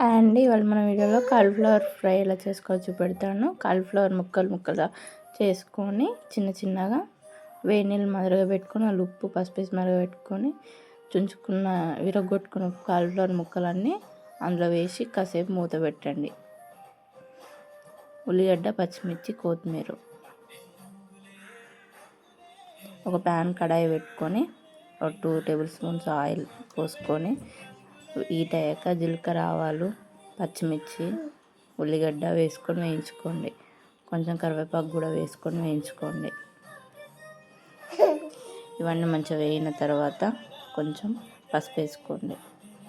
And ఇవాళ మన వీడియోలో కాలీఫ్లవర్ ఫ్రై ఎలా చేసుకోవచ్చు చూపెడతాను. కాలీఫ్లవర్ ముక్కలుగా చేసుకొని చిన్నగా వేడి నీళ్ళు మరగబెట్టుకొని అందులో ఉప్పు పసుపు వేసి మరగబెట్టుకొని చుంచుకున్న విరగొట్టుకున్న కాలీఫ్లవర్ ముక్కలన్నీ అందులో వేసి కాసేపు మూత పెట్టండి. ఉల్లిగడ్డ, పచ్చిమిర్చి, కొత్తిమీర, ఒక కడాయి పెట్టుకొని ఒక 2 టేబుల్ స్పూన్స్ ఆయిల్ పోసుకొని హీట్ అయ్యాక జీలకర్ర, ఆవాలు, పచ్చిమిర్చి, ఉల్లిగడ్డ వేసుకొని వేయించుకోండి. కొంచెం కరివేపాకు కూడా వేసుకొని వేయించుకోండి. ఇవన్నీ మంచిగా వేగిన తర్వాత కొంచెం పసుపు వేసుకోండి.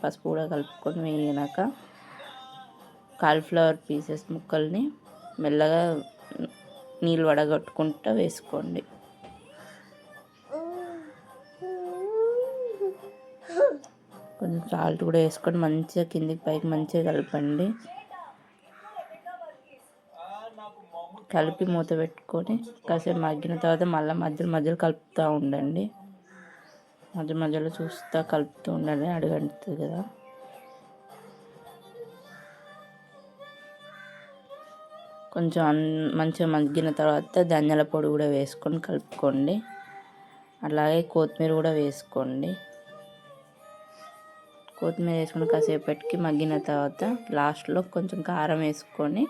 పసుపు కూడా కలుపుకొని వేగినాక కాలీఫ్లవర్ పీసెస్ ముక్కల్ని మెల్లగా నీళ్ళు వడగట్టుకుంటూ వేసుకోండి. కొంచెం సాల్ట్ కూడా వేసుకొని మంచిగా కిందికి పైకి మంచిగా కలపండి. కలిపి మూత పెట్టుకొని కాసేపు మగ్గిన తర్వాత మళ్ళీ మధ్యలో కలుపుతూ ఉండండి. మధ్యలో చూస్తూ కలుపుతూ ఉండండి, అడుగంటుతుంది కదా. కొంచెం మంచిగా మగ్గిన తర్వాత ధనియాల పొడి కూడా వేసుకొని కలుపుకోండి. అలాగే కొత్తిమీర కూడా వేసుకోండి. కొత్తిమీర వేసుకొని కాసేపటికి మగ్గిన తర్వాత లాస్ట్లో కొంచెం కారం వేసుకొని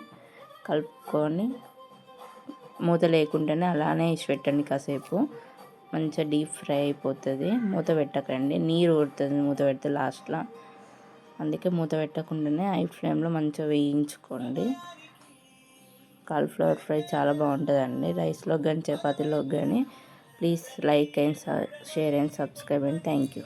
కలుపుకొని మూత లేకుండానే అలానే వేసి పెట్టండి. కాసేపు మంచిగా డీప్ ఫ్రై అయిపోతుంది. మూత పెట్టకండి, నీరు ఊరుతుంది మూత పెడితే లాస్ట్లో. అందుకే మూత పెట్టకుండానే హై ఫ్లేమ్లో మంచిగా వేయించుకోండి. కాలీఫ్లవర్ ఫ్రై చాలా బాగుంటుందండి, రైస్లో కానీ చపాతీలో కానీ. Please like and share and subscribe and thank you.